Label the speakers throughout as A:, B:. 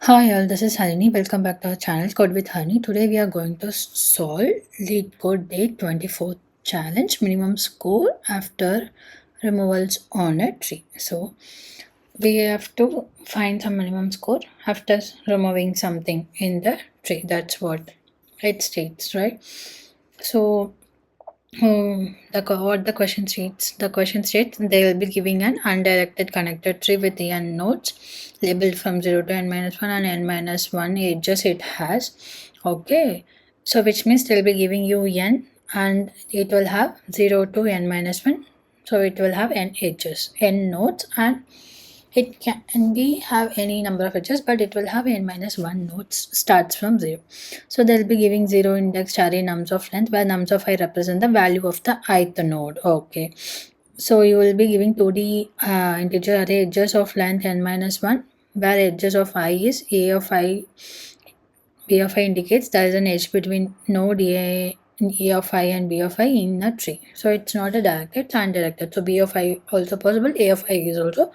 A: Hi all, this is Harini. Welcome back to our channel Code with Harini. Today we are going to solve LeetCode Day 24 challenge minimum score after removals on a tree. So we have to find some minimum score after removing something in the tree. That's what it states, right? So what the question states? The question states they will be giving an undirected connected tree with n nodes labeled from 0 to n minus 1 and n minus 1 edges it has. Okay, so which means they'll be giving you n and it will have 0 to n minus 1. So it will have n edges, n nodes, and it can be have any number of edges, but it will have n minus 1 nodes starts from 0. So they'll be giving 0 indexed array nums of length, where nums of I represent the value of the ith node. Okay. So you will be giving 2D integer array edges of length n minus 1, where edges of I is a of I. B of I indicates there is an edge between node A of I and B of I in a tree. So it's not a direct, it's undirected. So B of I also possible, A of I is also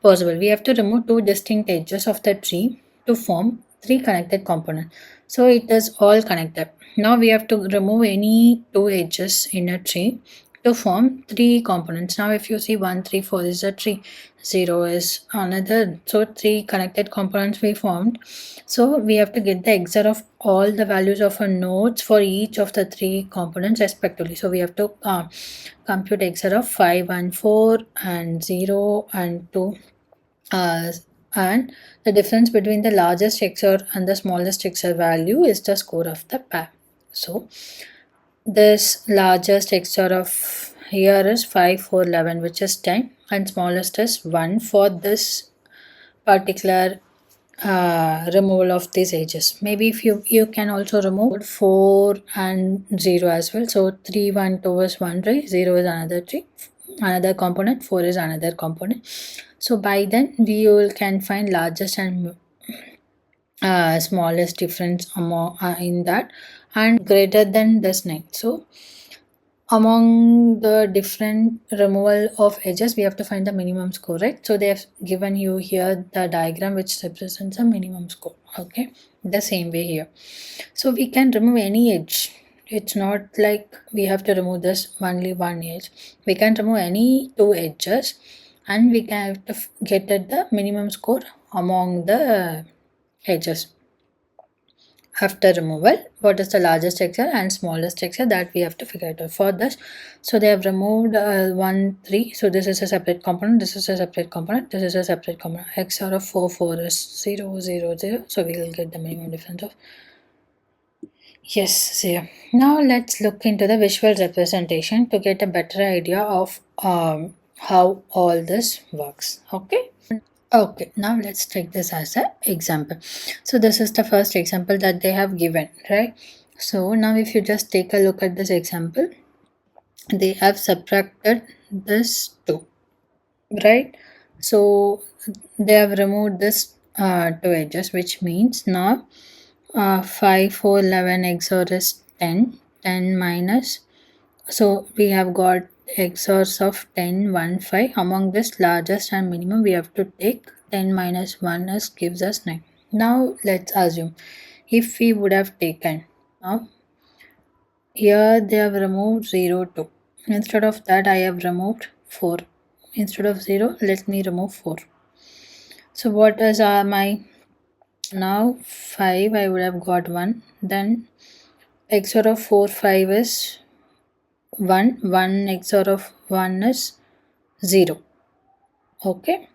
A: possible. We have to remove two distinct edges of the tree to form three connected components. So it is all connected. Now we have to remove any two edges in a tree to form three components. Now if you see 1, 3, 4 is a tree, 0 is another. So three connected components we formed. So we have to get the XOR of all the values of our nodes for each of the three components respectively. So we have to compute XOR of 5 and 4 and 0 and 2. And the difference between the largest XOR and the smallest XOR value is the score of the pair. So this largest XOR of here is 5, 4, 11, which is 10, and smallest is 1 for this particular removal of these edges. Maybe if you can also remove 4 and 0 as well. So 3, 1, 2 is one tree, 0 is another component, 4 is another component. So by then we can find largest and smallest difference among in that, and greater than this 9. So among the different removal of edges, we have to find the minimum score, right? So they have given you here the diagram which represents a minimum score. Okay, the same way here. So we can remove any edge. It's not like we have to remove this only one edge. We can remove any two edges, and we can have to get at the minimum score among the edges. After removal, what is the largest XOR and smallest XOR, that we have to figure it out for this. So they have removed 1, 3. So this is a separate component, this is a separate component, this is a separate component. XOR of 4, 4 is 0, 0, 0. So we will get the minimum difference of yes, 0. Now let's look into the visual representation to get a better idea of how all this works. Okay, now let's take this as an example. So this is the first example that they have given, right? So now if you just take a look at this example, they have subtracted this 2, right? So they have removed this 2 edges, which means now 5, 4, 11 XOR is 10, 10 minus. So we have got XORs of 10, 1, 5. Among this largest and minimum, we have to take 10 minus 1 as gives us 9. Now let's assume if we would have taken, now here they have removed 0, 2. Instead of that, I have removed 4. Instead of 0, let me remove 4. So what is my now 5? I would have got 1. Then XOR of 4, 5 is 1. 1 XOR of 1 is 0. Okay.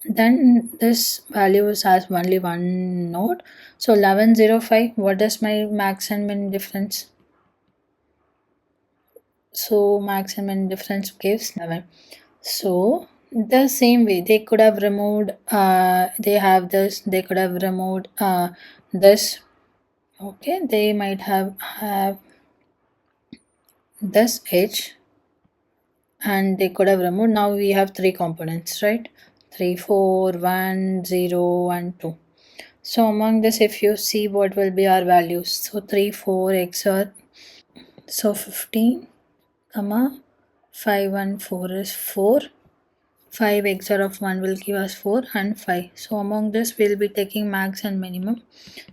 A: Then this value has only one node. So 1105, what is my max and min difference? So max and min difference gives 11. So the same way they could have removed they have this, they could have removed this. Okay, they might have this edge, and they could have removed. Now we have three components, right? 3, 4, 1, 0 and 2. So among this, if you see what will be our values, so 3, 4 XOR, so 15 comma 5 1 4 is 4, 5 XOR of 1 will give us 4 and 5. So among this we'll be taking max and minimum.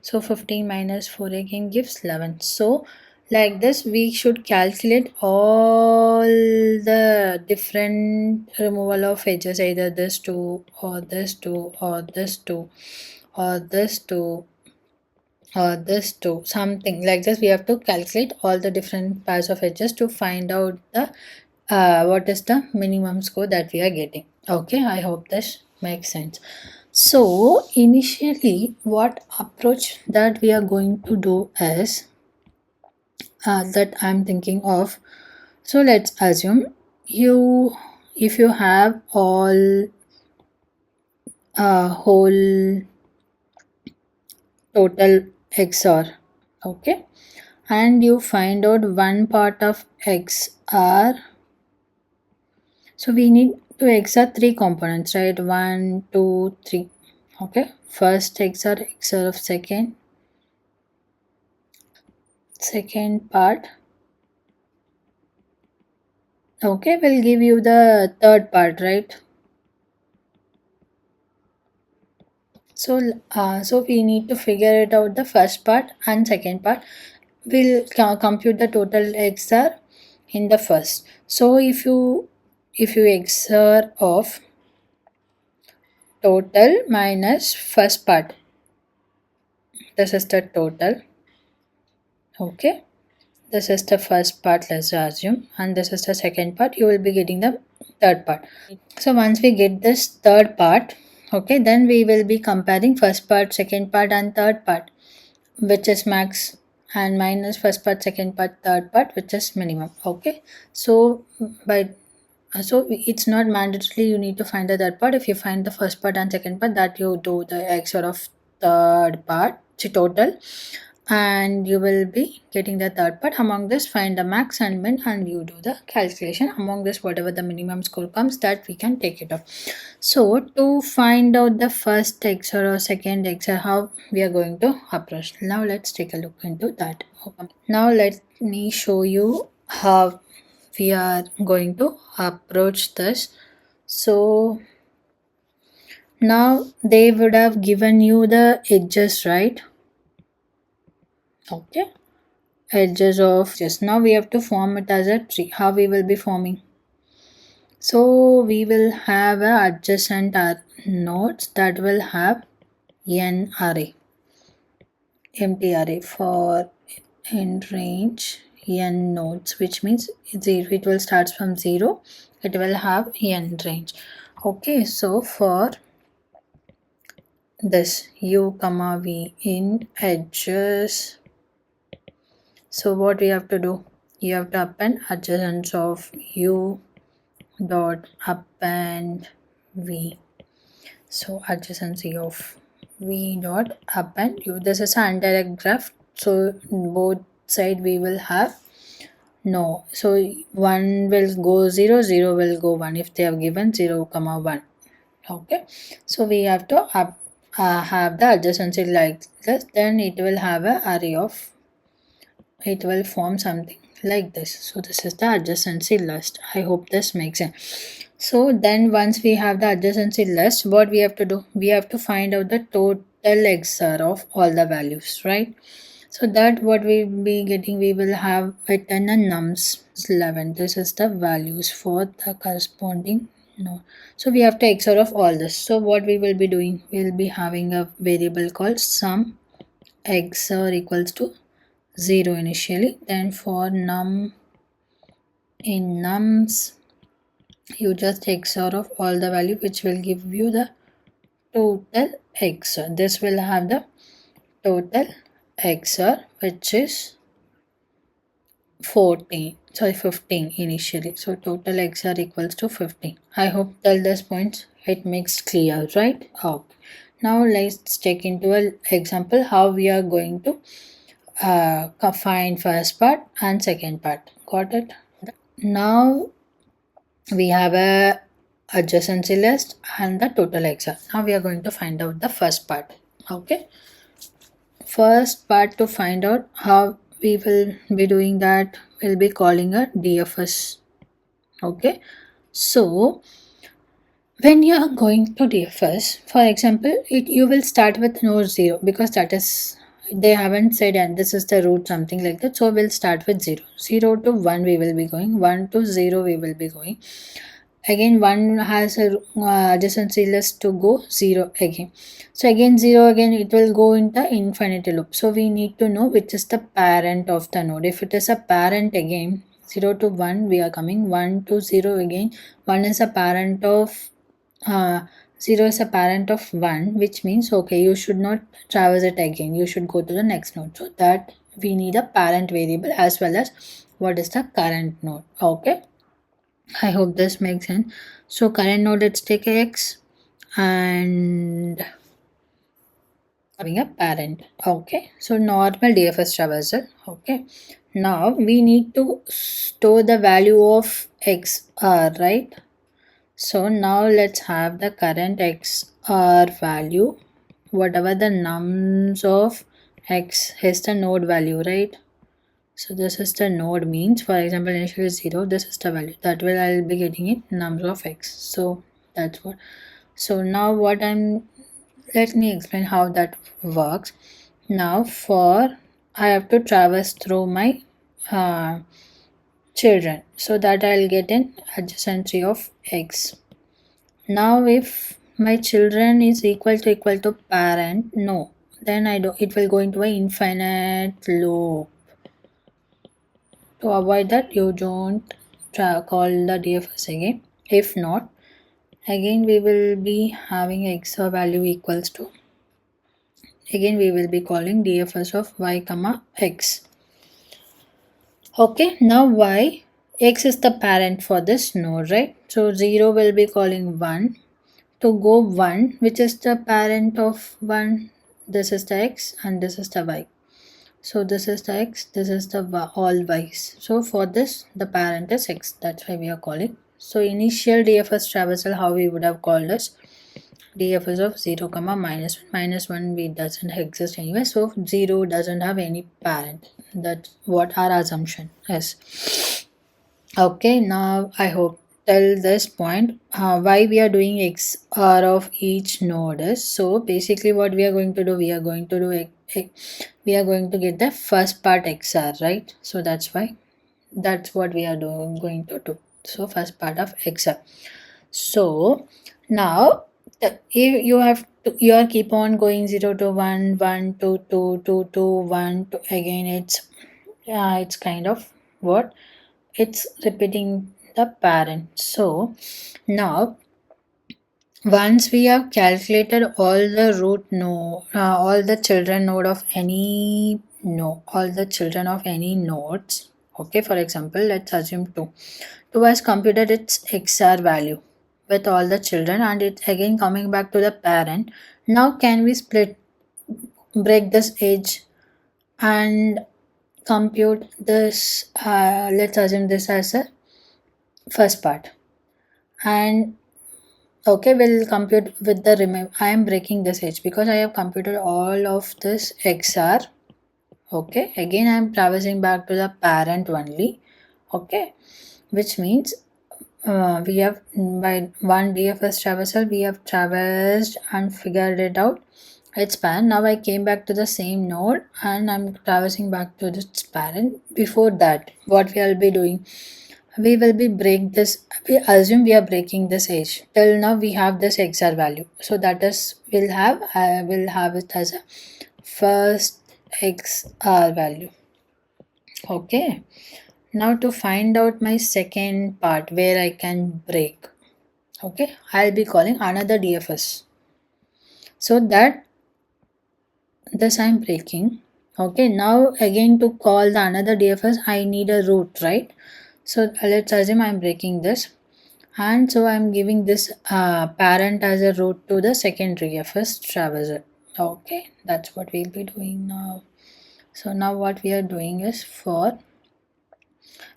A: So 15 minus 4 again gives 11. So like this we should calculate all the different removal of edges, either this 2 or this 2 or this 2 or this 2 or this 2, something like this. We have to calculate all the different pairs of edges to find out the what is the minimum score that we are getting. Okay, I hope this makes sense. So initially what approach that we are going to do is that I'm thinking of. So let's assume if you have all whole total XOR, okay, and you find out one part of XR. So we need to XOR 3 components, right? 1, 2, 3. Okay, first XOR of second part. Okay, will give you the third part, right? So we need to figure it out, the first part and second part. We'll compute the total XOR in the first. So if you XOR of total minus first part, this is the total. Okay, this is the first part, let's assume, and this is the second part. You will be getting the third part. So once we get this third part, okay, then we will be comparing first part, second part and third part, which is max, and minus first part, second part, third part, which is minimum. Okay, so it's not mandatory you need to find the third part. If you find the first part and second part, that you do the XOR of third part, total, and you will be getting the third part. Among this, find the max and min, and you do the calculation. Among this, whatever the minimum score comes, that we can take it off. So to find out the first XOR or second XOR, how we are going to approach. Now let's take a look into that. Now let me show you how we are going to approach this. So now they would have given you the edges, right? Okay, edges of just now we have to form it as a tree. How we will be forming? So we will have a adjacent nodes that will have n array, empty array for in range n nodes, which means it will start from 0, it will have n range. Okay, so for this u comma v in edges, so what we have to do, you have to append adjacents of u dot append v. So adjacency of v dot append u. This is an indirect graph, so both side we will have no. So 1 will go 0, 0 will go 1 if they have given 0 comma 1. Okay, so we have to have the adjacency like this, then it will have a array of, it will form something like this. So this is the adjacency list. I hope this makes sense. So then once we have the adjacency list, what we have to do, we have to find out the total XOR of all the values, right? So that what we will be getting, we will have it in a nums 11. This is the values for the corresponding node. So we have to XOR of all this. So what we will be doing, we will be having a variable called sum XOR equals to 0 initially. Then for num, in nums, you just XOR of all the value, which will give you the total XOR. This will have the total XOR, which is 15 initially. So total XOR equals to 15. I hope till this point it makes clear, right? Okay. Now let's check into an example how we are going to find first part and second part. Got it? Now we have a adjacency list and the total XOR. Now we are going to find out the first part. Okay, first part, to find out how we will be doing that, we'll be calling a DFS. Okay, so when you are going to DFS, for example, you will start with node 0 because that is, they haven't said and this is the root, something like that. So we'll start with 0. 0 to 1 we will be going, 1 to 0 we will be going. Again 1 has a adjacency list to go 0 again. So again 0 again, it will go in the infinity loop. So we need to know which is the parent of the node. If it is a parent, again 0 to 1 we are coming, 1 to 0 again, 1 is a parent of 0 is a parent of 1, which means okay, you should not traverse it again, you should go to the next node. So that we need a parent variable as well as what is the current node. Okay, I hope this makes sense. So current node, let's take x and having a parent. Okay, so normal DFS traversal. Okay, now we need to store the value of xr, right? So now let's have the current xr value, whatever the nums of x is the node value, right? So this is the node means, for example, initially 0, this is the value that will I'll be getting it number of x. So that's what. So now let me explain how that works. Now for I have to traverse through my uh, children, so that I'll get an adjacency of x. Now if my children is equal to parent, no, then it will go into an infinite loop. To avoid that, you don't call the DFS again. If not, again we will be having xr value equals to, again we will be calling DFS of y comma x. Okay, now y, x is the parent for this node, right? So 0 will be calling 1. To go 1, which is the parent of 1, this is the x and this is the y. So this is the x, this is the all y's. So for this, the parent is x. That's why we are calling. So initial DFS traversal, how we would have called this DFS of 0 comma minus 1. Minus 1 we doesn't exist anyway. So 0 doesn't have any parent. That's what our assumption is. Okay, now I hope till this point why we are doing XR of each node is, so basically what we are going to do, we are going to get the first part XR, right? So that's why, that's what we are going to do. So first part of XR. So now you are keep on going 0 to 1, 1 to 2, 2 to 1 to, again it's kind of what, it's repeating the parent. So now once we have calculated all the all the children node of any all the children of any nodes. Okay, for example, let's assume 2 has computed its xr value with all the children and it's again coming back to the parent. Now can we break this edge and compute this, let's assume this as a first part, and okay, we'll compute with the I am breaking this edge because I have computed all of this xr. Okay, again I am traversing back to the parent only. Okay, which means we have by one DFS traversal we have traversed and figured it out its parent. Now I came back to the same node and I'm traversing back to its parent. Before that, what we will be doing, we will be we assume we are breaking this edge. Till now we have this xr value, so that is we'll have it as a first xr value. Okay, now to find out my second part where I can break, okay, I'll be calling another DFS, so that this I'm breaking. Okay, now again to call the another DFS I need a root, right? So let's assume I'm breaking this, and so I'm giving this parent as a root to the second DFS traversal. Okay, that's what we'll be doing now. So now what we are doing is, for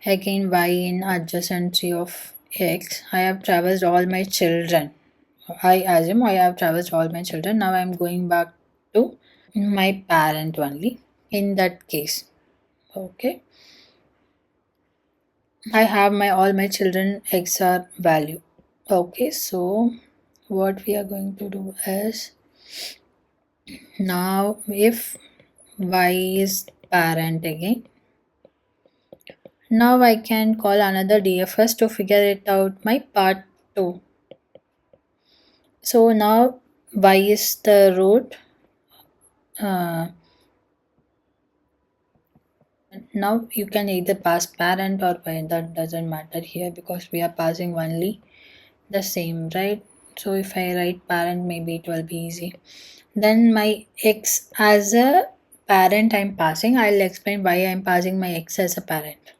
A: again y in adjacency of x, I have traversed all my children. I assume I have traversed all my children. Now I'm going back to my parent only in that case. Okay, I have all my children xr value. Okay, so what we are going to do is, now if y is parent again, now I can call another DFS to figure it out my part 2. So now y is the root. Now you can either pass parent or y, that doesn't matter here because we are passing only the same, right? So if I write parent, maybe it will be easy. Then my x as a parent I'm passing, I'll explain why I'm passing my x as a parent.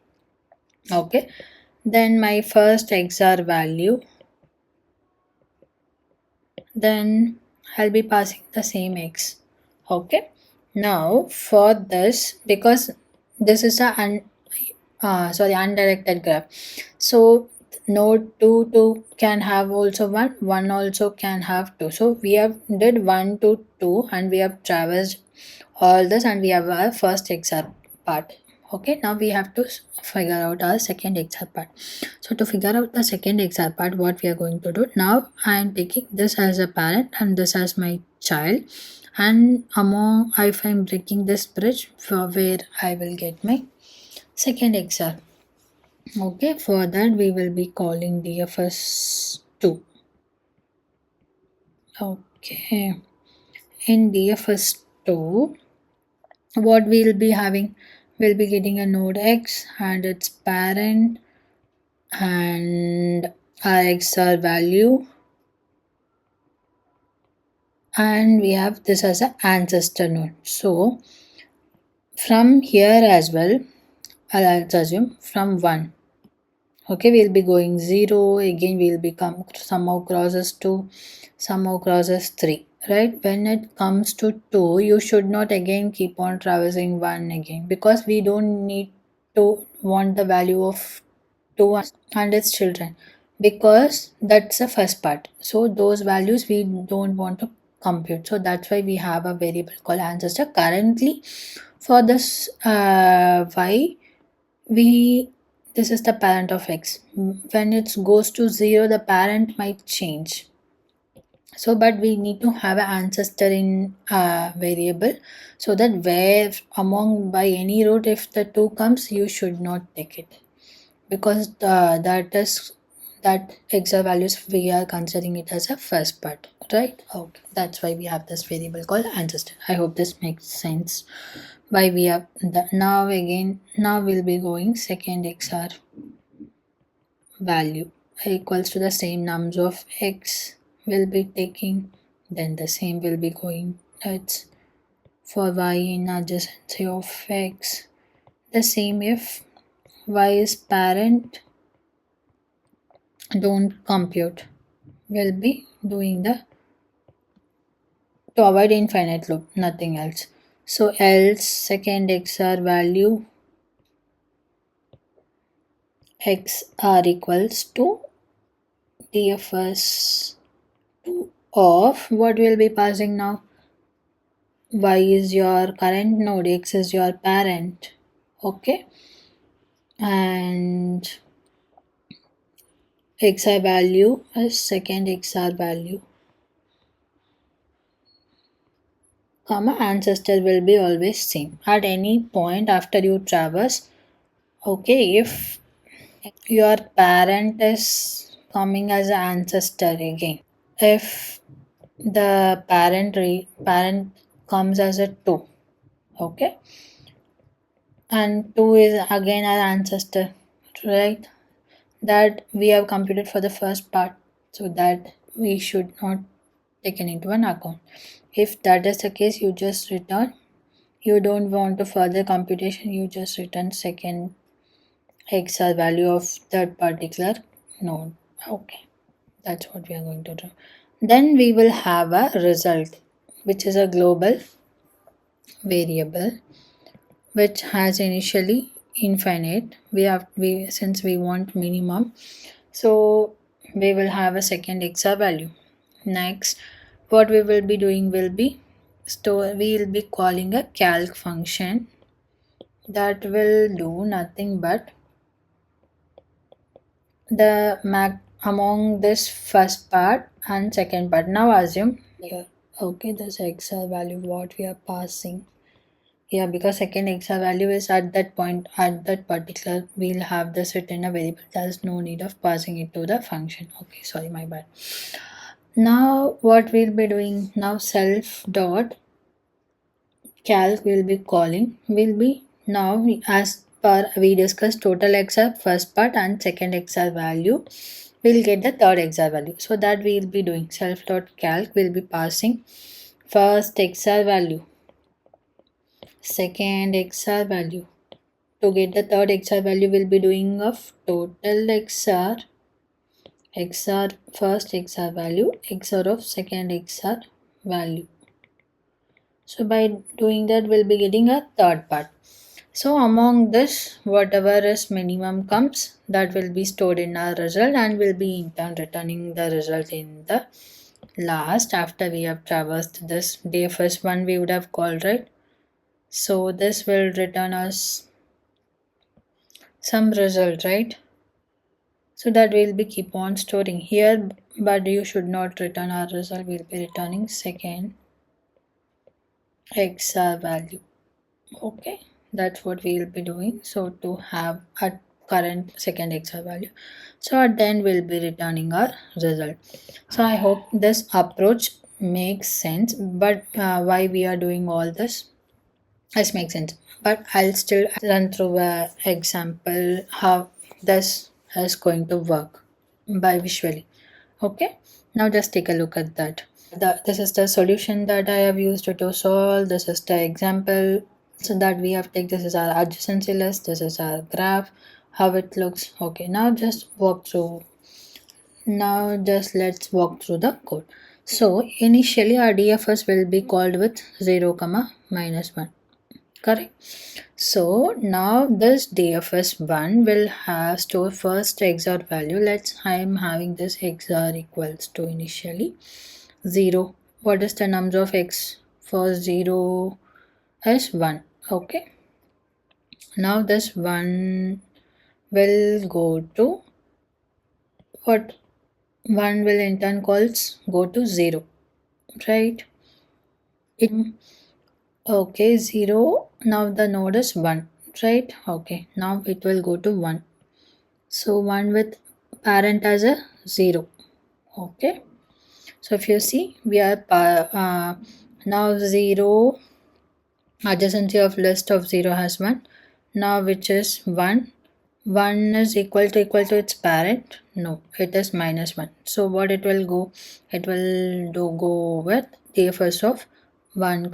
A: Okay, then my first XR value, then I'll be passing the same x. Okay, now for this, because this is a undirected graph, so node 2 can have also 1 also can have 2. So we have did 1 to 2 and we have traversed all this and we have our first XR part. Okay, now we have to figure out our second XR part. So to figure out the second XR part, what we are going to do, now I am taking this as a parent and this as my child, and among, if I'm breaking this bridge for where I will get my second XR. Okay, for that we will be calling DFS2. Okay, in DFS2, what we'll be having, we'll be getting a node X and its parent and our XR value, and we have this as an ancestor node. So from here as well, I'll assume from 1. Okay, we'll be going 0, again we'll become somehow crosses 2, somehow crosses 3, right? When it comes to 2, you should not again keep on traversing 1 again, because we don't need to want the value of 2 and its children, because that's the first part. So those values we don't want to compute. So that's why we have a variable called ancestor. Currently for this y, we, this is the parent of x. When it goes to 0, the parent might change. So but we need to have an ancestor in variable, so that where among by any root, if the 2 comes, you should not take it, because that XR values we are considering it as a first part, right? Okay, that's why we have this variable called ancestor. I hope this makes sense. Why we have the, now again, now we'll be going second XR value equals to the same nums of x will be taking, then the same will be going, it's for y in adjacency of x, the same if y is parent, don't compute, will be doing the, to avoid infinite loop, nothing else. So else second XR value XR equals to DFS 2 of what will be passing now, y is your current node, x is your parent. Okay, and xi value is second XR value, comma ancestor will be always same at any point after you traverse. Okay, if your parent is coming as an ancestor again, if the parent comes as a 2, okay, and 2 is again our ancestor, right? That we have computed for the first part, so that we should not take it into an account. If that is the case, you just return, you don't want to further computation, you just return second XR value of that particular node. Okay, that's what we are going to do. Then we will have a result, which is a global variable, which has initially infinite. We since we want minimum, so we will have a second XR value. Next, what we will be doing will be we will be calling a calc function that will do nothing but the among this first part and second part. Now assume here, okay, this XR value what we are passing. Yeah, because second XR value is at that point, at that particular, we'll have this written a variable. There's no need of passing it to the function. Okay, sorry, my bad. Now what we'll be doing now, self dot calc will be calling, will be now as per we discussed total XR first part and second XR value, we'll get the third XR value. So that we'll be doing self dot calc will be passing first XR value, second XR value. To get the third XR value, we'll be doing of total XR, XR first XR value, XR of second XR value. So by doing that, we'll be getting a third part. So among this, whatever is minimum comes, that will be stored in our result and will be in turn returning the result in the last after we have traversed this DFS one we would have called, right? So this will return us some result, right? So that we'll be keep on storing here, but you should not return our result. We'll be returning second XR value. Okay, that's what we'll be doing. So to have a current second XR value, so at the end we'll be returning our result. So I hope this approach makes sense, but why we are doing all this makes sense, but I'll still run through a example how this is going to work by visually. Okay, now just take a look at that. This is the solution that I have used to solve. This is the example so that we have taken. This is our adjacency list. This is our graph, how it looks. Okay, now just walk through. Now just let's walk through the code. So initially our DFS will be called with 0, -1. Correct. So now this DFS1 will have store first XOR value. I am having this XOR equals to initially 0. What is the number of X for 0 is 1. Okay. Now this 1 will go to what? 1 will in turn go to 0. Right? Okay, 0. Now the node is 1, right? Okay, now it will go to 1. So 1 with parent as a 0. Okay, so if you see, we are now 0, adjacency of list of 0 has 1. Now which is 1. 1 is equal to its parent. No, it is -1. So what it will go? It will go with DFS of 1,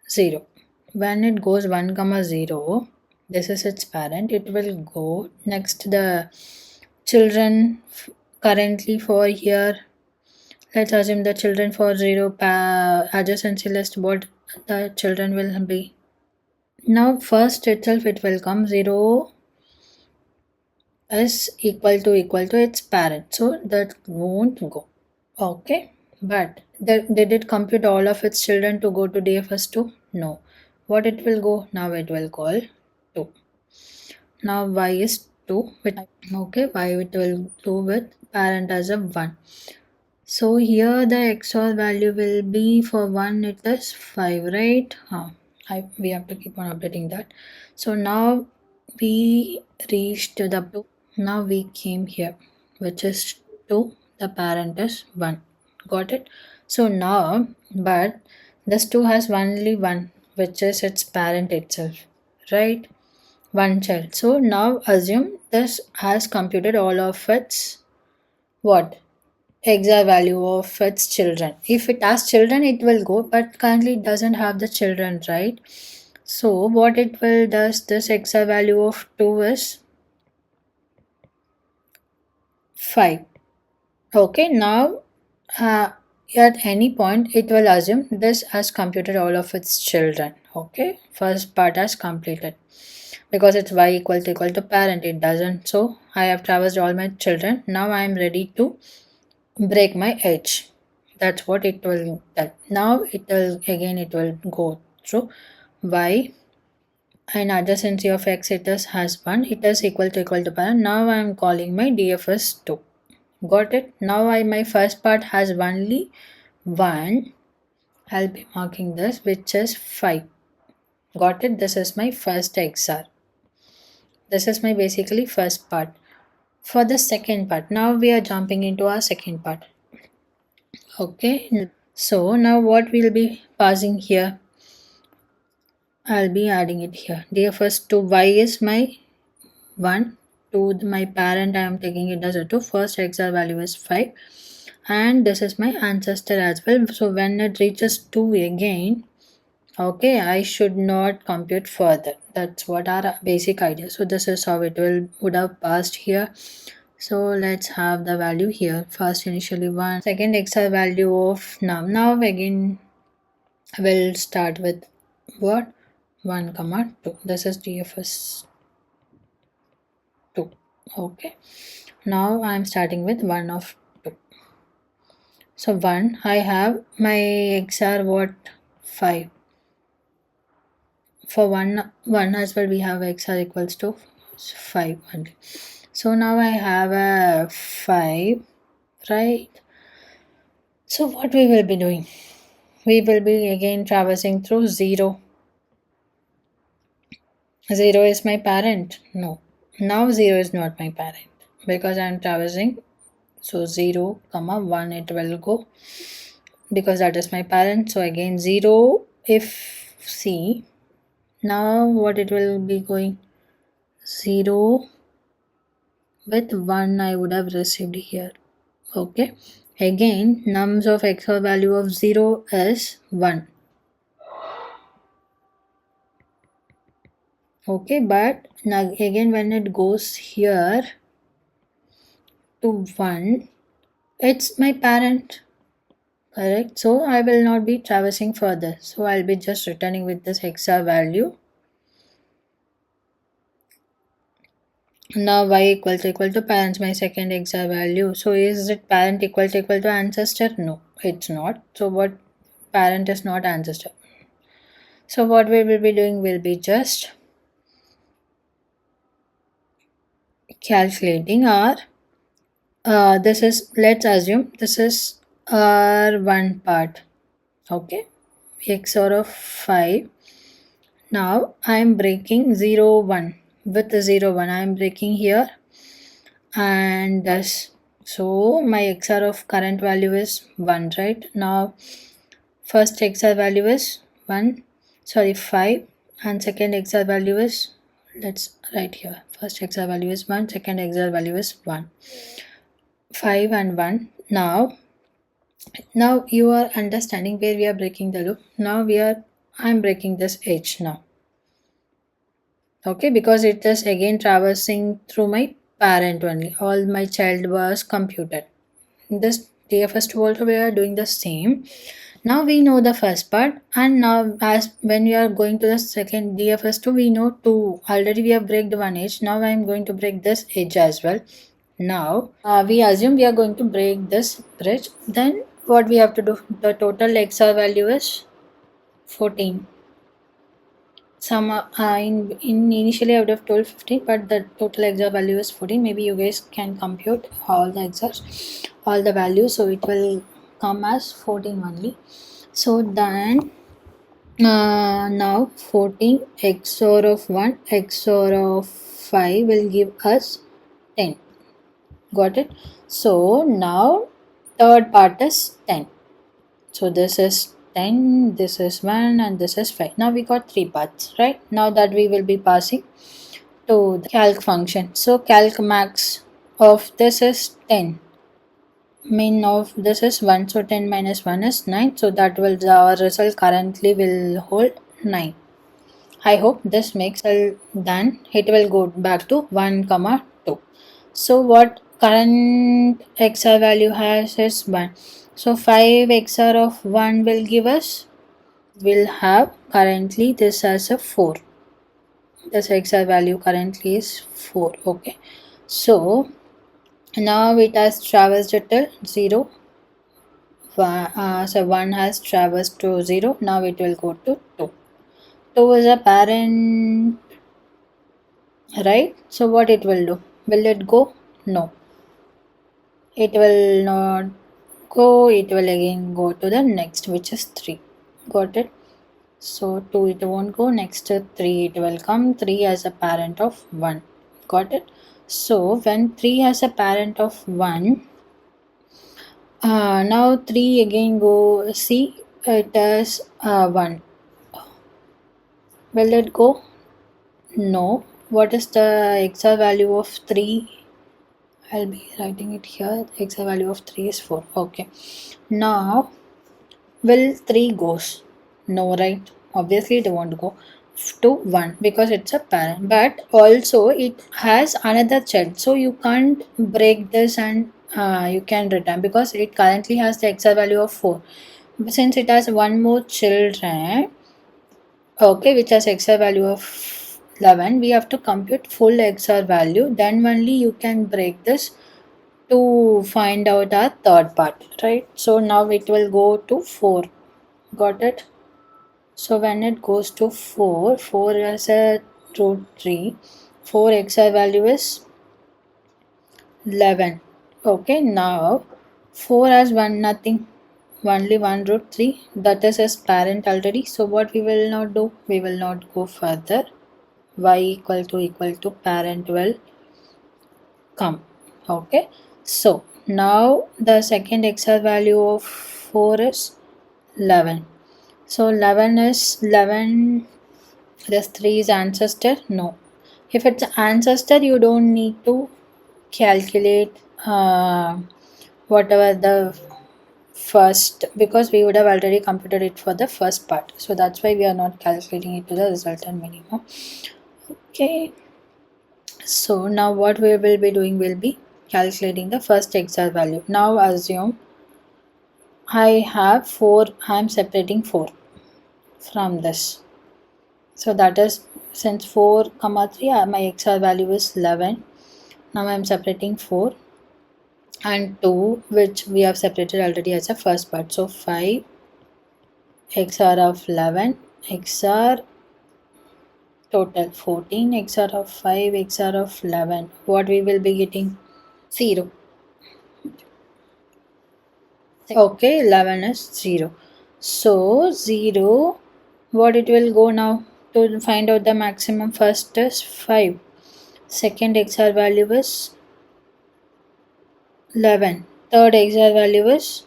A: 0. When it goes 1, 0, this is its parent. It will go next the children currently for here. Let's assume the children for 0 adjacency list, what the children will be. Now first itself it will come 0 is equal to its parent. So that won't go. Okay. But did it compute all of its children to go to DFS2? No. What it will go? Now it will call 2. Now y is 2. Okay, y it will do with parent as a 1. So here the XOR value will be for 1 it is 5, right? We have to keep on updating that. So now we reached the 2. Now we came here, which is 2. The parent is 1. Got it? So now, but this 2 has only 1, which is its parent itself, right? 1 child. So now assume this has computed all of its what? XOR value of its children. If it has children, it will go, but currently it doesn't have the children, right? So what it will does, this XOR value of 2 is 5. Okay, now at any point it will assume this has computed all of its children. Okay, first part has completed because it's y equal to parent. It doesn't. So I have traversed all my children. Now I am ready to break my edge. That's what it will tell. Now it will go through y and adjacency of x it is has 1, it is equal to parent. Now I am calling my DFS 2. Got it? Now my first part has only 1. I'll be marking this, which is 5. Got it? This is my first XR. This is my basically first part. For the second part, now we are jumping into our second part. Okay, so now what we'll be passing here, I'll be adding it here. DFS to y is my 1, to my parent I am taking it as a 2. First XR value is 5, and this is my ancestor as well. So when it reaches 2 again, okay, I should not compute further. That's what our basic idea. So this is how it would have passed here. So let's have the value here. First initially 1, second XR value of num. Now again we'll start with what? 1 comma 2. This is DFS 2. Okay. Now I'm starting with 1 of 2. So 1, I have my XR what? 5. For 1 as well, we have XR equals to 5 only. So now I have a 5, right? So what we will be doing? We will be again traversing through 0. 0 is my parent? No. Now 0 is not my parent because I am traversing. So 0, 1 it will go because that is my parent. So again 0, if see, now what it will be going? 0 with 1 I would have received here. Okay. Again, nums of XOR value of 0 is 1. Okay, but now again when it goes here to 1, it's my parent. Correct. So I will not be traversing further. So I'll be just returning with this XOR value. Now y equals equal to parents, my second XOR value. So is it parent equal to ancestor? No, it's not. So what? Parent is not ancestor. So what we will be doing will be just calculating our this is, let's assume this is our one part. Okay, XOR of 5. Now I am breaking 0 1 with the 0 1. I am breaking here, and thus so my XOR of current value is 1, right? Now first XOR value is 5, and second XOR value is, let's write here, first XOR value is 1, second XOR value is 1, 5 and 1. Now you are understanding where we are breaking the loop. Now I'm breaking this edge now. Okay, because it is again traversing through my parent only. All my child was computed. In this DFS2 also we are doing the same. Now we know the first part, and now as when we are going to the second DFS2, we know 2. Already we have break one edge. Now I am going to break this edge as well. Now we assume we are going to break this bridge. Then what we have to do? The total XOR value is 14. Some in initially I would have told 15, but the total XOR value is 14. Maybe you guys can compute all the XORs, all the values, so it will come as 14 only. So then now 14 XOR of 1 XOR of 5 will give us 10. Got it? So now third part is 10. So this is 10, this is 1, and this is 5. Now we got 3 parts, right? Now that we will be passing to the calc function. So calc max of this is 10. Min of this is 1. So 10 minus 1 is 9. So that will, our result currently will hold 9. I hope this makes it done. It will go back to 1, 2. So what current XOR value has is 1. So 5 XOR of 1 will give us, will have currently this as a 4. This XOR value currently is 4. Okay. So now it has traversed till 0. So 1 has traversed to 0. Now it will go to 2. 2 is a parent, right? So what it will do? Will it go? No. It will not go. It will again go to the next, which is 3. Got it? So 2 it won't go. Next to 3 it will come. 3 as a parent of 1. Got it? So when 3 has a parent of 1, now 3 again go. See, it is 1. Will it go? No. What is the XR value of 3? I'll be writing it here. XR value of 3 is 4. Okay. Now, will 3 goes? No, right? Obviously, it won't go to 1 because it's a parent. But also, it has another child. So, you can't break this and you can return because it currently has the XR value of 4. Since it has one more children, okay, which has XR value of 11, we have to compute full XR value. Then only you can break this to find out our third part, right? So now it will go to 4. Got it? So when it goes to 4, 4 is a root 3. 4 XR value is 11. Okay, now 4 has 1 nothing. Only 1 root 3, that is as parent already. So what we will not do? We will not go further. Y equal to parent will come. Okay, so now the second XR value of 4 is 11. So 11 is 11. This 3 is ancestor. No, if it's ancestor you don't need to calculate whatever the first, because we would have already computed it for the first part, so that's why we are not calculating it to the resultant minimum. Okay, so now what we will be doing will be calculating the first XR value. Now assume I have 4, I am separating 4 from this, so that is, since 4 comma 3 my XR value is 11. Now I am separating 4 and 2, which we have separated already as a first part. So 5 XR of 11 XR total 14 XR of 5 XR of 11. What we will be getting? 0. Okay, 11 is 0. So 0, what it will go now? To find out the maximum, first is 5. Second XR value is 11. Third XR value is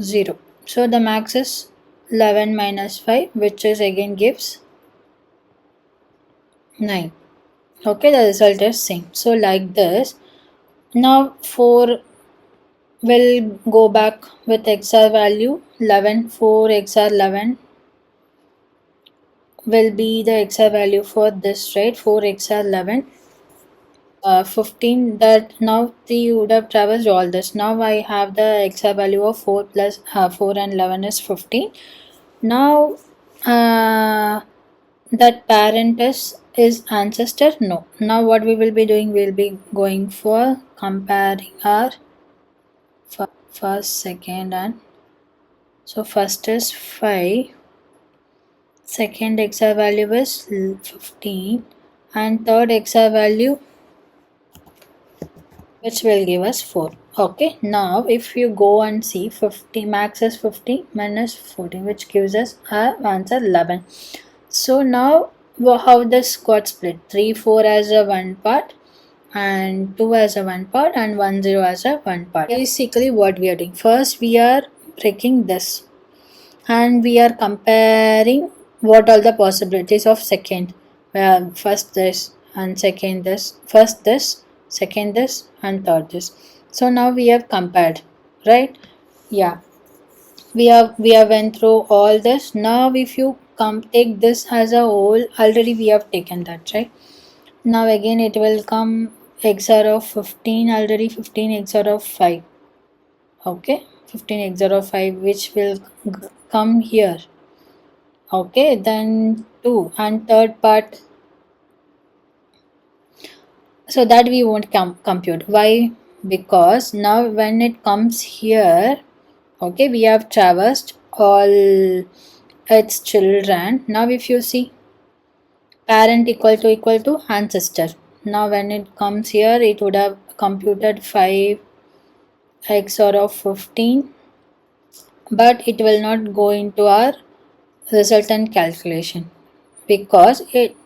A: 0. So the max is 11 minus 5, which is again gives 9. Okay, the result is same. So like this, now 4 will go back with XR value 11. 4 XR 11 will be the XR value for this, right? 4 XR 11. 15, that now 3 would have traversed all this. Now I have the XR value of 4 plus 4 and 11 is 15. Now that parent is ancestor? No. Now what we will be doing? We will be going for comparing our first, second, and so first is 5, second XR value is 15, and third XR value, which will give us 4. Okay, now if you go and see 50, max is 50 minus 14, which gives us our answer 11. So now how this got split? 3, 4 as a one part and 2 as a one part and 1, 0 as a one part. Basically what we are doing, first we are breaking this and we are comparing what all the possibilities of second, first this and second this, first this, second this and third this. So now we have compared, right? Yeah, we have went through all this. Now if you take this as a whole, already we have taken that, right? Now again it will come XR of 15, already 15 XR of 5. Okay, 15 XR of 5, which will come here. Okay, then 2 and third part, so that we won't compute. Why? Because now when it comes here, okay, we have traversed all its children. Now if you see, parent equal to ancestor. Now when it comes here, it would have computed 5 XOR of 15, but it will not go into our resultant calculation because it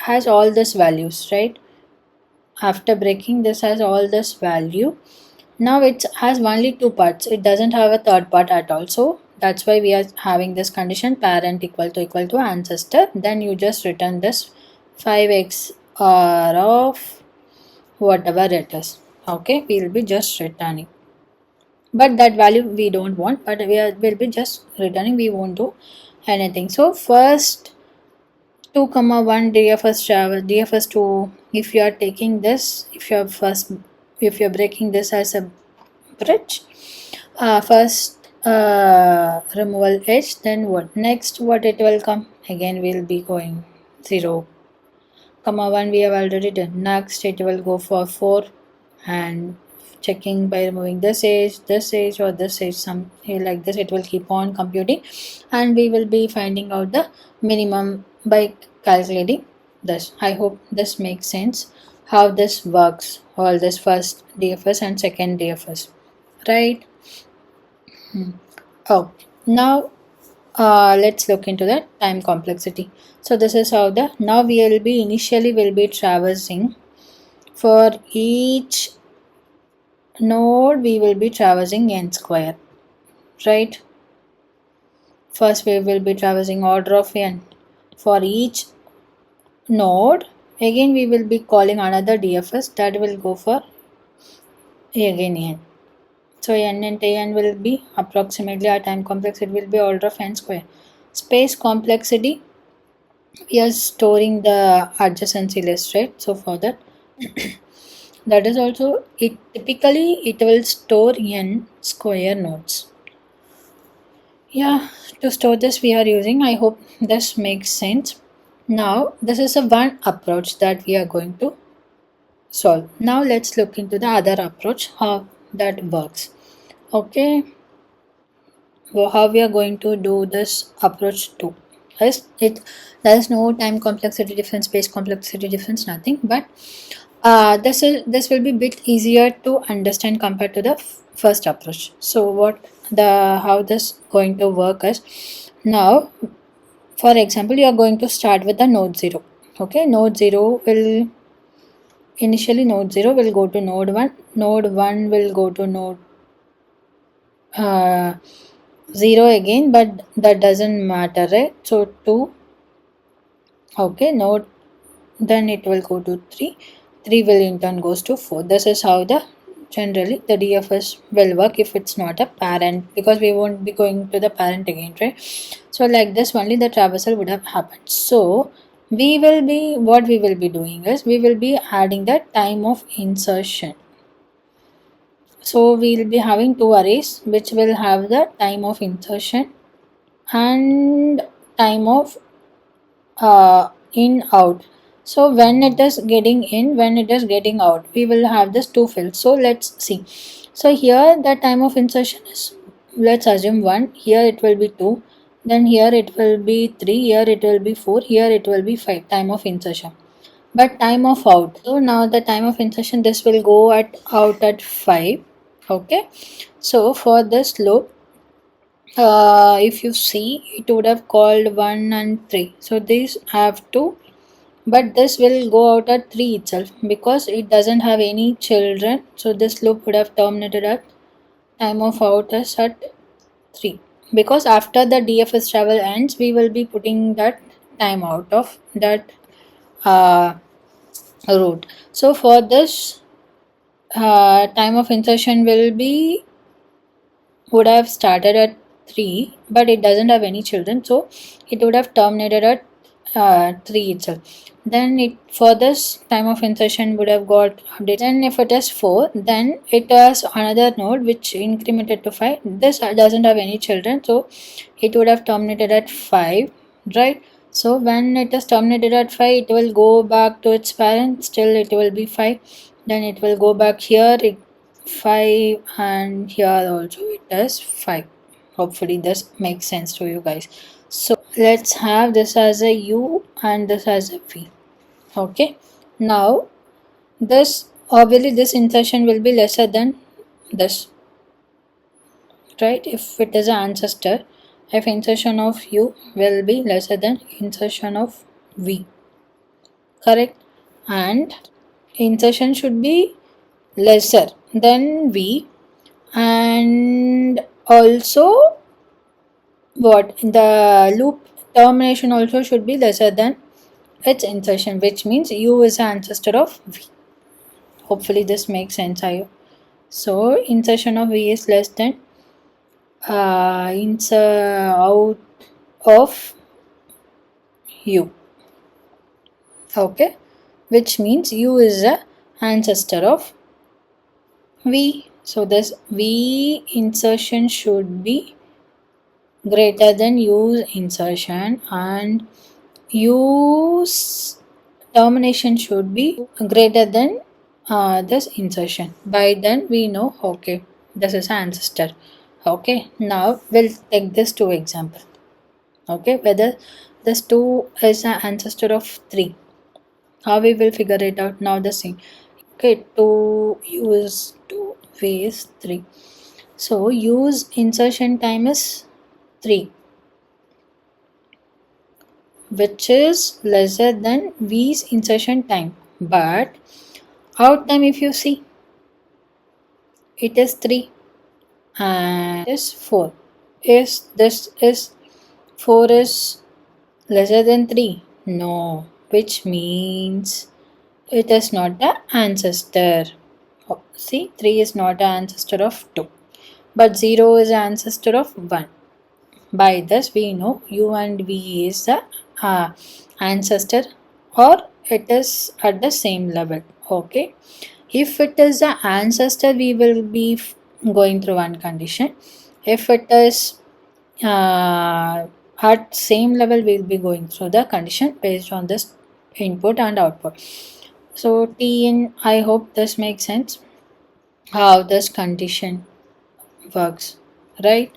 A: has all these values, right? After breaking, this has all this value. Now it has only two parts, it doesn't have a third part at all, so that's why we are having this condition parent equal to ancestor. Then you just return this 5x or of whatever it is. Okay, we'll be just returning, but that value we don't want, but will be just returning, we won't do anything. So first 2 comma 1 DFS travel DFS 2, if you are taking this, if you're breaking this as a bridge, first removal edge, then what next, what it will come again, will be going 0 comma 1, we have already done. Next it will go for 4 and checking by removing this edge or this edge, some like this, it will keep on computing and we will be finding out the minimum by calculating this. I hope this makes sense how this works, all this first DFS and second DFS, right? Oh, now let's look into the time complexity. So this is how the now we will be initially will be traversing for each node, we will be traversing n square, right? First we will be traversing order of n for each node. Again we will be calling another DFS that will go for again n. So n and n will be approximately our time complexity will be order of n square. Space complexity, we are storing the adjacency list, right? So for that that is also, it typically it will store n square nodes. Yeah, to store this we are using, I hope this makes sense. Now this is a one approach that we are going to solve. Now let's look into the other approach, how that works. Okay, so how we are going to do this approach too. Yes, there is no time complexity difference, space complexity difference, nothing, but this will be a bit easier to understand compared to the first approach. So what the how this going to work is, now for example you are going to start with the node 0. Okay, node 0 will initially node 0 will go to node 1, node 1 will go to node uh, 0 again, but that doesn't matter, right? So 2, okay, node, then it will go to 3 will in turn goes to 4. This is how the generally the DFS will work if it's not a parent, because we won't be going to the parent again, right? So like this only the traversal would have happened. So we will be, what we will be doing is we will be adding the time of insertion. So we will be having two arrays which will have the time of insertion and time of in out. So when it is getting in, when it is getting out, we will have this two fields. So let's see. So here the time of insertion is, let's assume 1, here it will be 2, then here it will be 3, here it will be 4, here it will be 5, time of insertion. But time of out, so now the time of insertion, this will go at out at 5. Okay, so for this loop, if you see, it would have called 1 and 3, so these have 2, but this will go out at 3 itself because it doesn't have any children. So this loop would have terminated at time of out is at 3, because after the DFS travel ends we will be putting that time out of that route. So for this time of insertion will be, would have started at 3, but it doesn't have any children, so it would have terminated at 3 itself. Then it, for this time of insertion would have got updated. Then if it is 4, then it has another node which incremented to 5. This doesn't have any children, so it would have terminated at 5, right? So when it is terminated at 5, it will go back to its parent, still it will be 5. Then it will go back here, 5, and here also it is 5. Hopefully this makes sense to you guys. So let's have this as a U and this as a v. Okay, now this obviously this insertion will be lesser than this, right? If it is an ancestor, if insertion of u will be lesser than insertion of v, correct? And insertion should be lesser than v, and also what, the loop termination also should be lesser than its insertion, which means u is an ancestor of v. Hopefully this makes sense. So insertion of v is less than out of u. Okay, which means u is a ancestor of v. So this v insertion should be greater than u's insertion, and u's termination should be greater than this insertion. By then we know, okay, this is an ancestor. Okay, now we'll take this 2 example. Okay, whether this 2 is an ancestor of 3, how we will figure it out now. The same. Okay, 2 use 2 ways 3. So use insertion time is 3, which is lesser than v's insertion time, but out time if you see, it is 3 and it is 4. Is this is 4 is lesser than 3? No, which means it is not the ancestor. Oh, see, 3 is not the ancestor of 2, but 0 is the ancestor of 1. By this we know u and v is the ancestor, or it is at the same level. Okay, if it is the ancestor, we will be going through one condition. If it is at same level, we will be going through the condition based on this input and output. So Tn, I hope this makes sense how this condition works, right?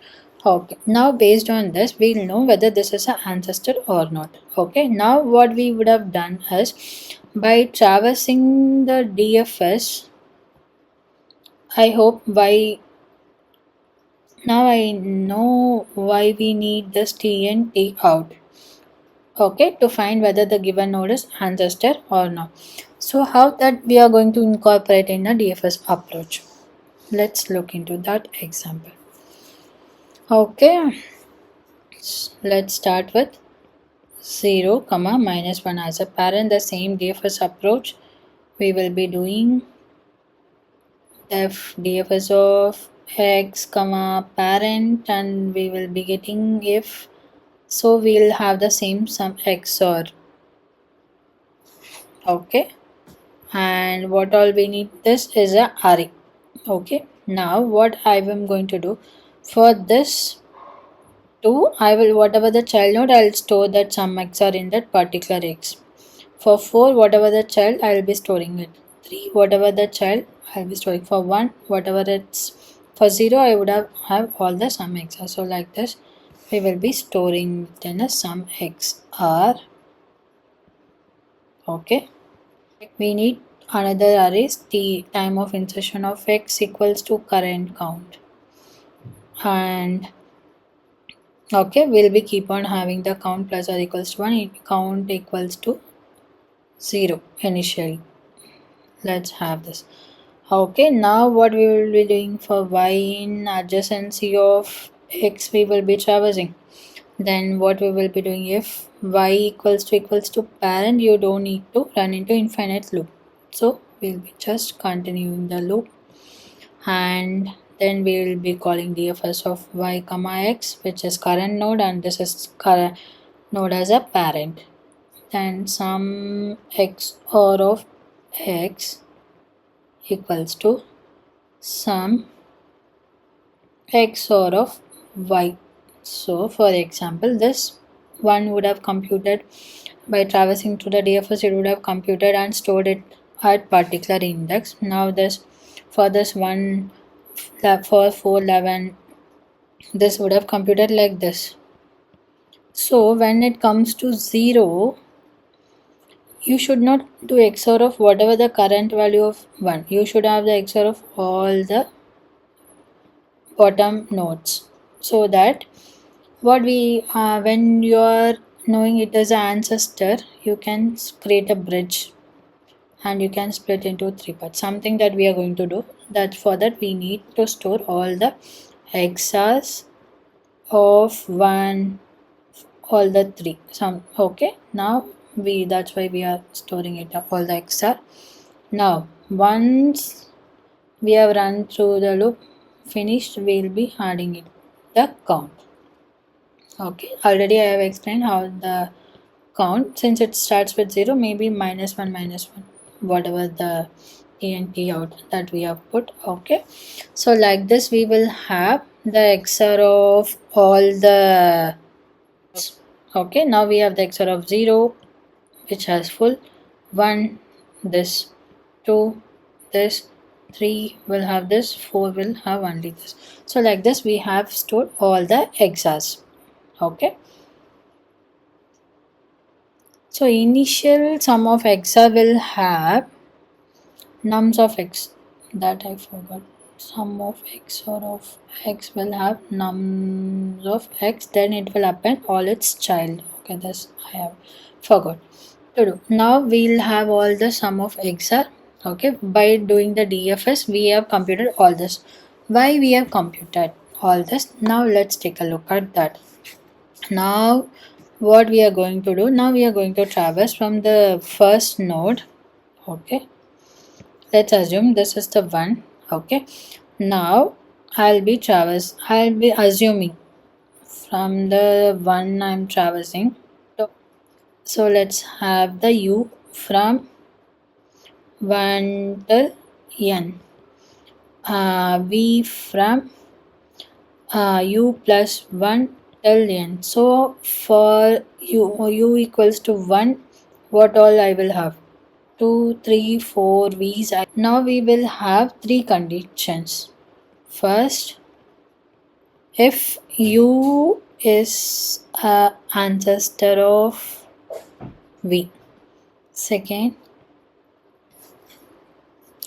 A: Okay, now based on this we'll know whether this is an ancestor or not. Okay, now what we would have done is, by traversing the DFS, I hope now I know why we need this T and T out. Okay, to find whether the given node is ancestor or not. So how that we are going to incorporate in a DFS approach? Let's look into that example. Okay, let's start with 0, -1 as a parent. The same DFS approach we will be doing DFS of x, parent, and we will be getting if, so we'll have the same sum XOR. Okay, and what all we need, this is a array. Okay, now what I am going to do for this 2, I will, whatever the child node, I'll store that sum XOR in that particular x. For 4, whatever the child, I will be storing it. 3, whatever the child, I'll be storing. For 1, whatever it's, for 0, I would have all the sum XOR. So like this, we will be storing it in a sum XOR. Okay, we need another array, t time of insertion of x equals to current count, and okay, we'll be keep on having the count plus or equals to 1, count equals to 0 initially. Let's have this. Okay, now what we will be doing for y in adjacency of x, we will be traversing. Then what we will be doing, if y equals to parent, you don't need to run into infinite loop. So we'll be just continuing the loop, and then we will be calling DFS of y, x, which is current node, and this is current node as a parent. Then sum XOR of x equals to sum XOR of y. So for example, this one would have computed by traversing through the DFS, it would have computed and stored it at particular index. Now this, for this one, for 411, this would have computed like this. So when it comes to 0, you should not do XOR of whatever the current value of 1. You should have the XOR of all the bottom nodes, so that what we when you are knowing it as an ancestor, you can create a bridge and you can split into three parts, something that we are going to do. That for that we need to store all the hexas of 1, all the 3, some. Okay, now we, that's why we are storing it all the hexa. Now once we have run through the loop finished, we'll be adding it the count. Okay, already I have explained how the count, since it starts with 0, maybe -1, whatever the ent out that we have put. Okay, so like this we will have the XOR of all the. Okay, now we have the XOR of 0, which has full, 1 this, 2 this, 3 will have this, 4 will have only this. So like this we have stored all the XORs. Okay, so initial sum of XOR will have nums of x, that I forgot. Sum of XOR of x will have nums of x, then it will append all its child. Okay, this I have forgot to do. Now we'll have all the sum of XOR. Okay, by doing the DFS we have computed all this. Why we have computed all this? Now let's take a look at that. Now what we are going to do, now we are going to traverse from the first node. Okay, let's assume this is the 1. Okay, now I'll be assuming from the 1 I'm traversing. So let's have the u from 1 till n, v from u plus 1 till n. So for u equals to 1, what all I will have? 2, 3, 4 v's. Now we will have 3 conditions. First, if u is a ancestor of v. Second,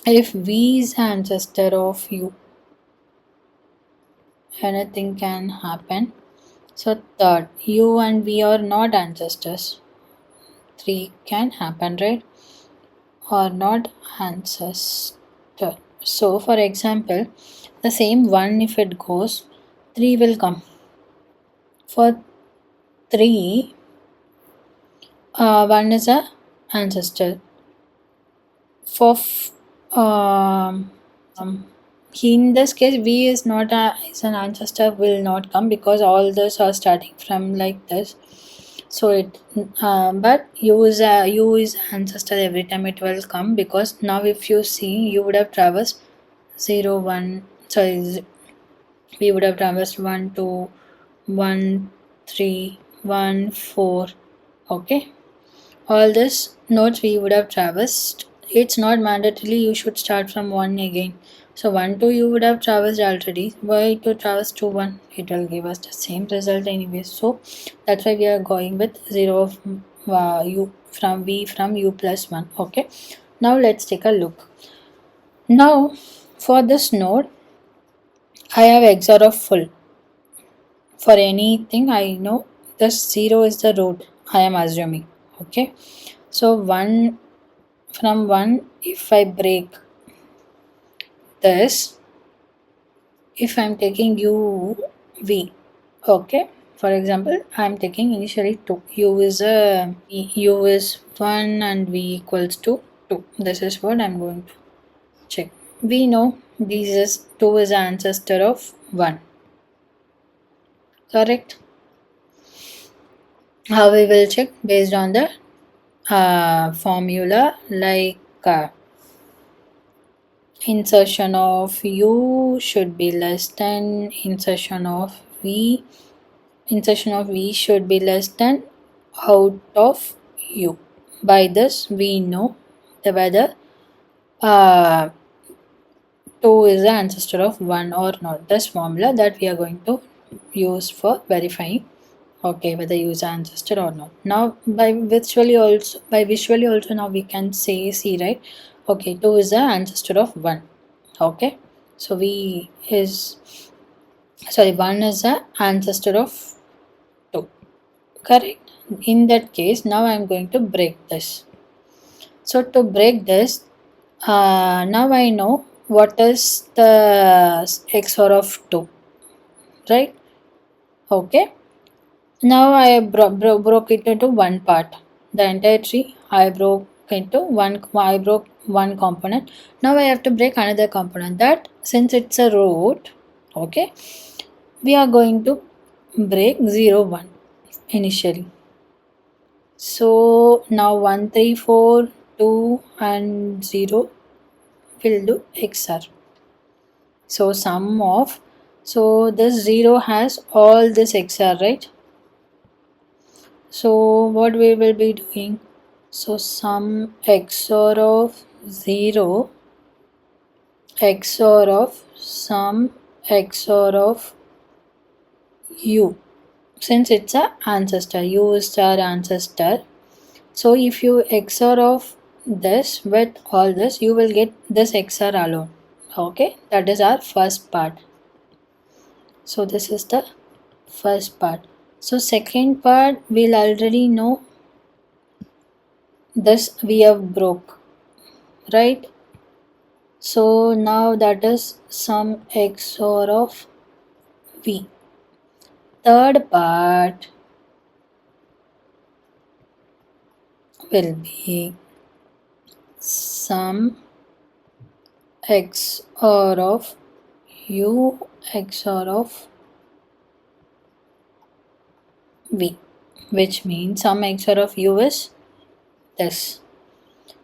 A: if v is ancestor of u, anything can happen. So third, u and v are not ancestors. 3 can happen, right? Or not ancestor. So for example, the same 1, if it goes, 3 will come. For 3, 1 is a ancestor. For in this case, v is not is an ancestor, will not come because all those are starting from like this. So it but u is ancestor, every time it will come, because now if you see, you would have traversed 0, 1, sorry, we would have traversed 1, 2, 1, 3, 1, 4. Okay, all this nodes we would have traversed. It's not mandatorily you should start from 1 again. So 1, 2 you would have traversed already. Why to traverse to 1? It will give us the same result anyway. So that's why we are going with 0 of u from v from u plus 1. Okay, now let's take a look. Now for this node, I have XOR of full. For anything I know, this 0 is the root, I am assuming. Okay, so 1 from 1, if I break this, if I'm taking u v, okay, for example I'm taking initially 2, u is 1 and v equals to 2. This is what I'm going to check. We know this is 2 is an ancestor of 1, correct? How we will check? Based on the formula, like insertion of u should be less than insertion of v. Insertion of v should be less than out of u. By this we know whether 2 is the ancestor of 1 or not. This formula that we are going to use for verifying Okay, whether use ancestor or not. Now by visually also now we can say, see, right? Okay, 2 is the ancestor of 1. Okay, so 1 is the ancestor of 2, correct? In that case, now I am going to break this. So to break this, now I know what is the XOR of 2, right? Okay. Now I broke it into one part. The entire tree I broke into one. I broke one component. Now I have to break another component. That, since it's a root, okay, we are going to break 0, 1 initially. So now 1, 3, 4, 2 and 0 will do XR. So sum of, so this 0 has all this XR, right? So what we will be doing? So sum XOR of 0 XOR of sum XOR of U. Since it's a ancestor, U is our ancestor. So if you XOR of this with all this, you will get this XOR alone. Okay, that is our first part. So this is the first part. So second part, we'll already know this we have broke, right? So now that is sum XOR of V. Third part will be sum XOR of U XOR of V, which means sum XOR of U is this.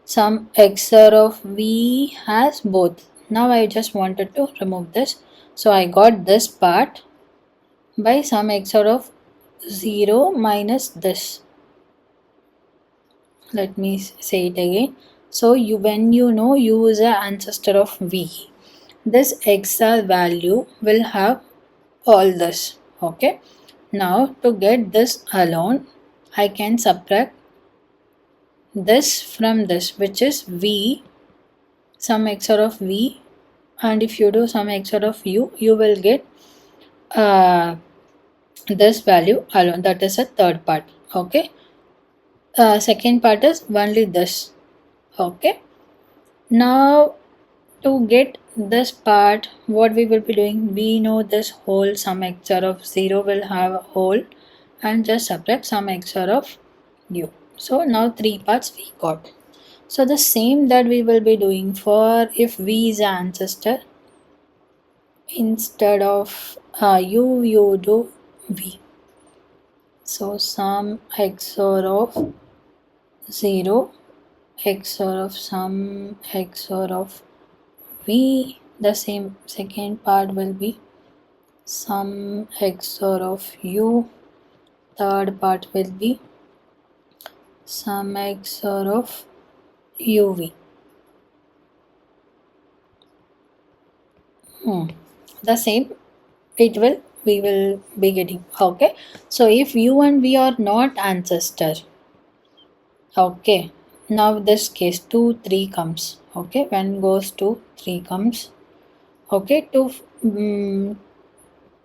A: Sum XOR of V has both. Now I just wanted to remove this. So I got this part by sum XOR of 0 minus this. Let me say it again. So when you know U is an ancestor of V, this XR value will have all this. Okay. Now to get this alone, I can subtract this from this, which is V, sum XOR of V, and if you do sum XOR of U, you will get this value alone. That is a third part. Okay. Second part is only this. Okay. Now to get this part, what we will be doing, we know this whole sum XOR of 0 will have a whole, and just subtract sum XOR of U. So now 3 parts we got. So the same that we will be doing for if V is an ancestor, instead of U, you do V. So sum XOR of 0 XOR of sum XOR of V. The same second part will be sum XOR of U. Third part will be sum XOR of UV. The same we will be getting. Okay. So if U and V are not ancestor, okay, now this case 2, 3 comes. Okay, when goes to 3 comes. Okay, 2,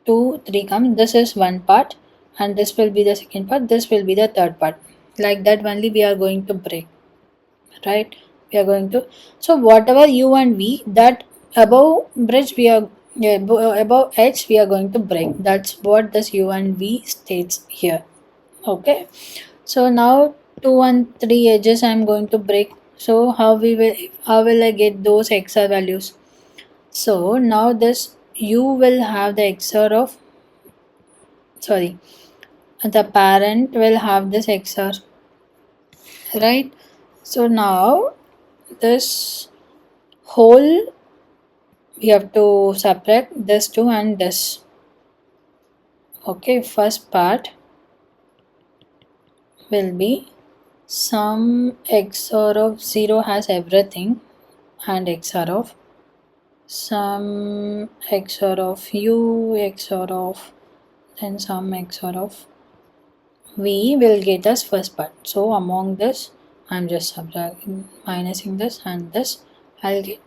A: 3 comes. This is one part, and this will be the second part. This will be the third part. Like that only we are going to break, right? We are going to. So whatever U and V, that above bridge we are, yeah, above H we are going to break. That's what this U and V states here. Okay. So now 2 and 3 edges I am going to break. So how will I get those XOR values? So now this U will have the XOR of, sorry, the parent will have this XOR, right? So now this whole we have to subtract this 2 and this. Okay, first part will be sum XOR of 0 has everything, and XOR of sum XOR of U XOR of, then sum XOR of we will get as first part. So among this, I'm just subtracting, minusing this and this, I'll get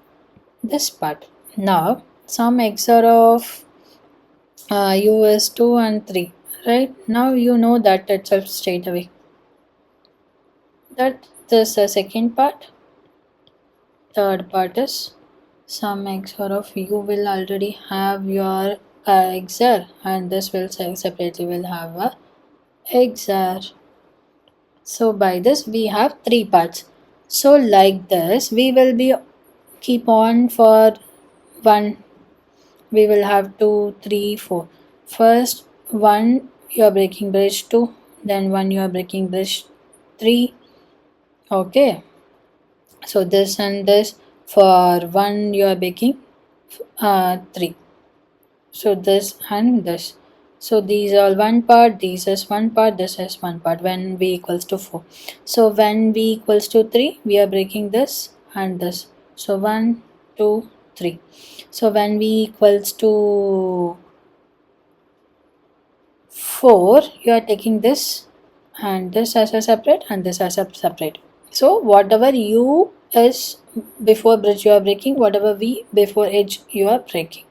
A: this part. Now some XOR of u is 2 and 3, right? Now you know that itself straight away. That this the second part. Third part is some XOR of u will already have your XOR, and this will separately will have a XOR. So by this we have three parts. So like this we will be keep on for 1. We will have 2, 3, 4. First 1 you are breaking bridge 2, then 1 you are breaking bridge 3. Okay, so this and this. For 1 you are breaking 3. So this and this. So these are one part, this is one part, this is one part when v equals to 4. So when v equals to 3, we are breaking this and this. So 1, 2, 3. So when v equals to 4, you are taking this and this as a separate and this as a separate. So whatever u is before bridge you are breaking, whatever v before edge you are breaking.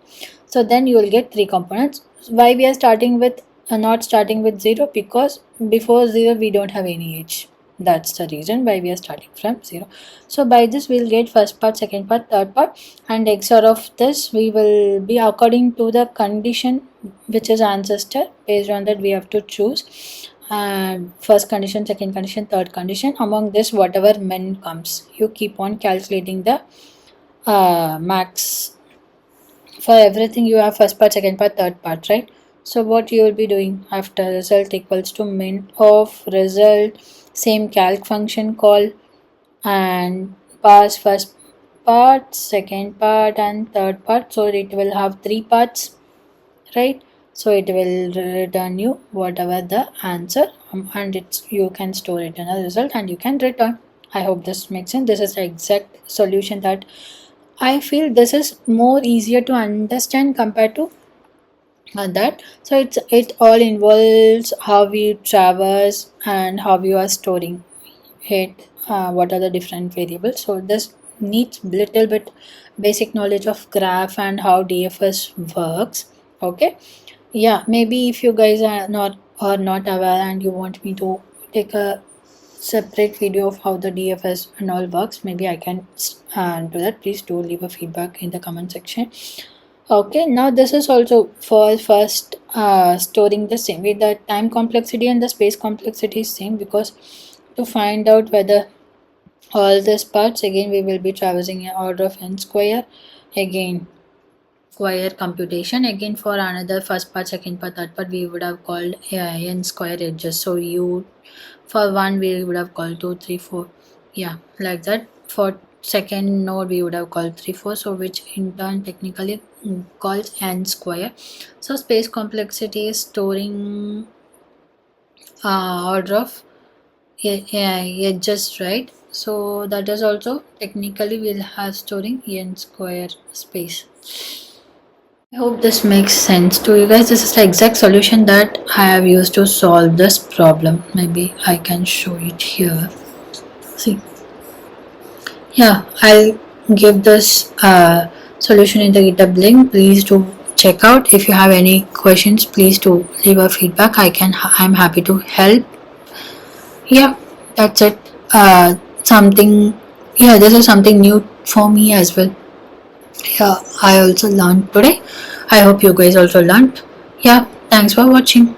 A: So then you will get three components. Why we are starting with not starting with 0? Because before 0 we don't have any edge. That's the reason why we are starting from 0. So by this we'll get first part, second part, third part, and XOR of this we will be according to the condition which is ancestor. Based on that we have to choose first condition, second condition, third condition. Among this whatever min comes, you keep on calculating the max. For everything you have first part, second part, third part, right? So what you will be doing after result equals to min of result, same calc function call, and pass first part, second part, and third part. So it will have three parts, right? So it will return you whatever the answer, and it's you can store it in a result and you can return. I hope this makes sense. This is the exact solution that I feel this is more easier to understand compared to that. So it all involves how we traverse and how you are storing it, what are the different variables. So this needs little bit basic knowledge of graph and how DFS works. Okay, yeah, maybe if you guys are not aware and you want me to take a separate video of how the DFS and all works, maybe I can do that. Please do leave a feedback in the comment section. Okay, now this is also for first storing the same with the time complexity and the space complexity is same, because to find out whether all these parts, again we will be traversing in order of n square, again square computation. Again for another first part, second part, third part we would have called n square edges. So you for 1 we would have called 2, 3, 4, yeah, like that. For second node we would have called 3, 4, so which in turn technically calls n square. So space complexity is storing order of edges, right? So that is also technically we'll have storing n square space. I hope this makes sense to you guys. This is the exact solution that I have used to solve this problem. Maybe I can show it here. See, yeah, I'll give this solution in the GitHub link. Please do check out. If you have any questions, please do leave a feedback. I'm happy to help. Yeah, that's it. Something, yeah, this is something new for me as well. Yeah, I also learned today. I hope you guys also learned. Yeah, thanks for watching.